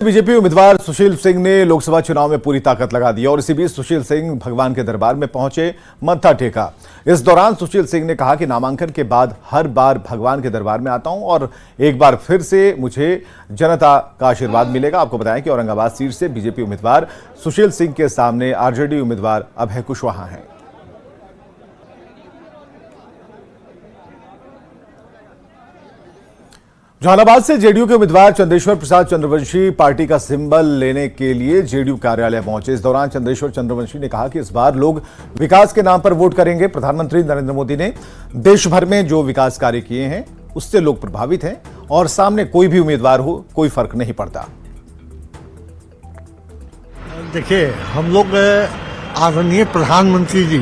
BJP उम्मीदवार सुशील सिंह ने लोकसभा चुनाव में पूरी ताकत लगा दी और इसी बीच सुशील सिंह भगवान के दरबार में पहुंचे, मत्था टेका। इस दौरान सुशील सिंह ने कहा कि नामांकन के बाद हर बार भगवान के दरबार में आता हूं और एक बार फिर से मुझे जनता का आशीर्वाद मिलेगा। आपको बताएं कि औरंगाबाद सीट से बीजेपी उम्मीदवार सुशील सिंह के सामने आरजेडी उम्मीदवार अभय कुशवाहा हैं। जहानाबाद से जेडीयू के उम्मीदवार चंद्रेश्वर प्रसाद चंद्रवंशी पार्टी का सिंबल लेने के लिए जेडीयू कार्यालय पहुंचे। इस दौरान चंद्रेश्वर चंद्रवंशी ने कहा कि इस बार लोग विकास के नाम पर वोट करेंगे। प्रधानमंत्री नरेंद्र मोदी ने देश भर में जो विकास कार्य किए हैं उससे लोग प्रभावित हैं और सामने कोई भी उम्मीदवार हो कोई फर्क नहीं पड़ता। देखिए, हम लोग आदरणीय प्रधानमंत्री जी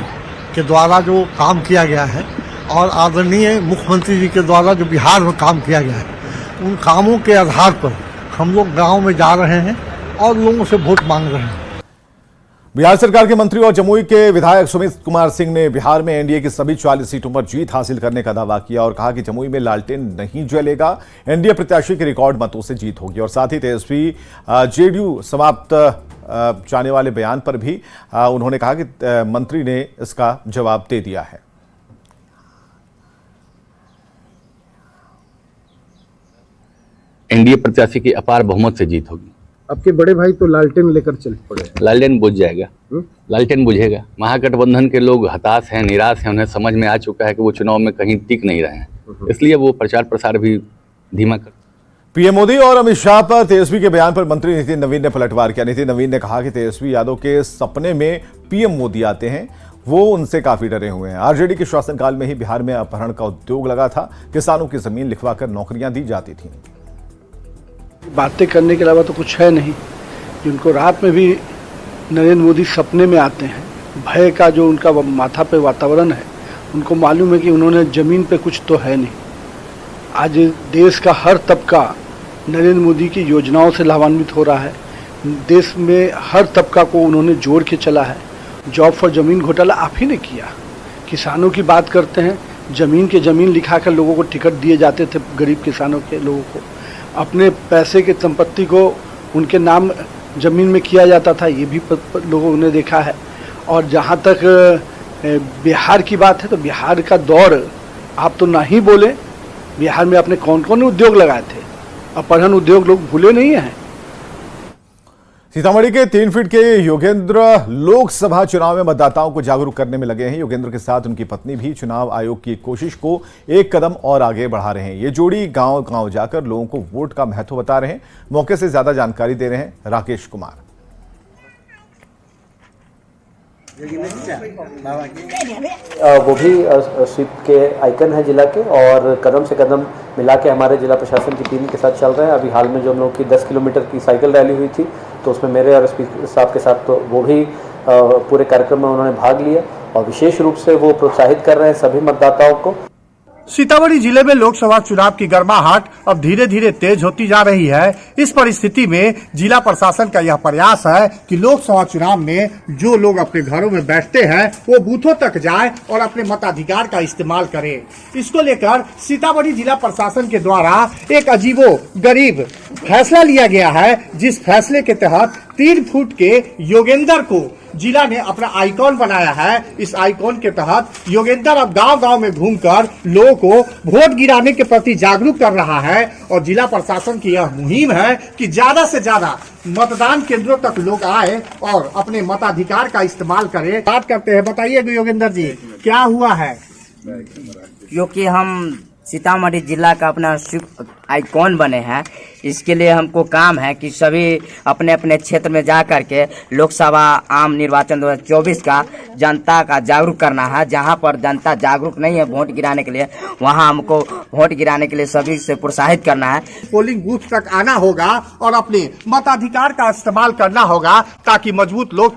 के द्वारा जो काम किया गया है और आदरणीय मुख्यमंत्री जी के द्वारा जो बिहार में काम किया गया है, उन कामों के आधार पर हम लोग गांव में जा रहे हैं और लोगों से वोट मांग रहे हैं। बिहार सरकार के मंत्री और जमुई के विधायक सुमित कुमार सिंह ने बिहार में एनडीए की सभी 40 सीटों पर जीत हासिल करने का दावा किया और कहा कि जमुई में लालटेन नहीं जलेगा, एनडीए प्रत्याशी के रिकॉर्ड मतों से जीत होगी। और साथ ही तेजस्वी जेडीयू समाप्त जाने वाले बयान पर भी उन्होंने कहा कि मंत्री ने इसका जवाब दे दिया है। एनडीए प्रत्याशी की अपार बहुमत से जीत होगी। आपके बड़े भाई तो लालटेन लेकर चल पड़े। लालटेन बुझ जाएगा, लालटेन बुझेगा। महागठबंधन के लोग हताश हैं, निराश हैं, उन्हें समझ में आ चुका है कि वो चुनाव में कहीं टिक नहीं रहे हैं, इसलिए वो प्रचार प्रसार भी धीमा कर। पीएम मोदी और अमित शाह पर तेजस्वी के बयान पर मंत्री नितिन नवीन ने पलटवार किया। नितिन नवीन ने कहा कि तेजस्वी यादव के सपने में पीएम मोदी आते हैं, वो उनसे काफी डरे हुए हैं। आरजेडी के शासनकाल में ही बिहार में अपहरण का उद्योग लगा था, किसानों की जमीन लिखवाकर नौकरियां दी जाती थी। बातें करने के अलावा तो कुछ है नहीं। जिनको रात में भी नरेंद्र मोदी सपने में आते हैं, भय का जो उनका माथा पे वातावरण है, उनको मालूम है कि उन्होंने जमीन पे कुछ तो है नहीं। आज देश का हर तबका नरेंद्र मोदी की योजनाओं से लाभान्वित हो रहा है। देश में हर तबका को उन्होंने जोड़ के चला है। जॉब फॉर जमीन घोटाला आप ही ने किया। किसानों की बात करते हैं, जमीन लिखाकर लोगों को टिकट दिए जाते थे, गरीब किसानों के लोगों को अपने पैसे की संपत्ति को उनके नाम जमीन में किया जाता था, ये भी लोगों ने देखा है। और जहाँ तक बिहार की बात है तो बिहार का दौर आप तो ना ही बोले। बिहार में आपने कौन कौन उद्योग लगाए थे, अपहरण उद्योग लोग भूले नहीं हैं। सीतामढ़ी के 3 फीट के योगेंद्र लोकसभा चुनाव में मतदाताओं को जागरूक करने में लगे हैं। योगेंद्र के साथ उनकी पत्नी भी चुनाव आयोग की कोशिश को एक कदम और आगे बढ़ा रहे हैं। ये जोड़ी गांव-गांव जाकर लोगों को वोट का महत्व बता रहे हैं। मौके से ज्यादा जानकारी दे रहे हैं राकेश कुमार। वो भी स्वीप के आइकन है जिला के, और कदम से कदम मिला के हमारे जिला प्रशासन की टीम के साथ चल रहे हैं। अभी हाल में जो हम लोग की 10 किलोमीटर की साइकिल रैली हुई थी, तो उसमें मेरे और एसपी साहब के साथ तो वो भी पूरे कार्यक्रम में उन्होंने भाग लिया और विशेष रूप से वो प्रोत्साहित कर रहे हैं सभी मतदाताओं को। सीतामढ़ी जिले में लोकसभा चुनाव की गर्माहट अब धीरे धीरे तेज होती जा रही है। इस परिस्थिति में जिला प्रशासन का यह प्रयास है कि लोकसभा चुनाव में जो लोग अपने घरों में बैठते हैं वो बूथों तक जाए और अपने मताधिकार का इस्तेमाल करें। इसको लेकर सीतामढ़ी जिला प्रशासन के द्वारा एक अजीबो गरीब फैसला लिया गया है, जिस फैसले के तहत 3 फुट के योगेंद्र को जिला ने अपना आइकॉन बनाया है। इस आइकॉन के तहत योगेंद्र अब गांव-गांव में घूमकर लोगों को वोट गिराने के प्रति जागरूक कर रहा है और जिला प्रशासन की यह मुहिम है कि ज्यादा से ज्यादा मतदान केंद्रों तक लोग आए और अपने मताधिकार का इस्तेमाल करें। बात करते हैं, बताइए योगेंद्र जी, क्या हुआ है? क्योंकि हम सीतामढ़ी जिला का अपना आइकॉन बने हैं, इसके लिए हमको काम है कि सभी अपने अपने क्षेत्र में जा करके लोकसभा आम निर्वाचन 2024 का जनता का जागरूक करना है। जहां पर जनता जागरूक नहीं है वोट गिराने के लिए, वहां हमको वोट गिराने के लिए सभी से प्रोत्साहित करना है। पोलिंग बूथ तक आना होगा और अपने मताधिकार का इस्तेमाल करना होगा ताकि मजबूत लोग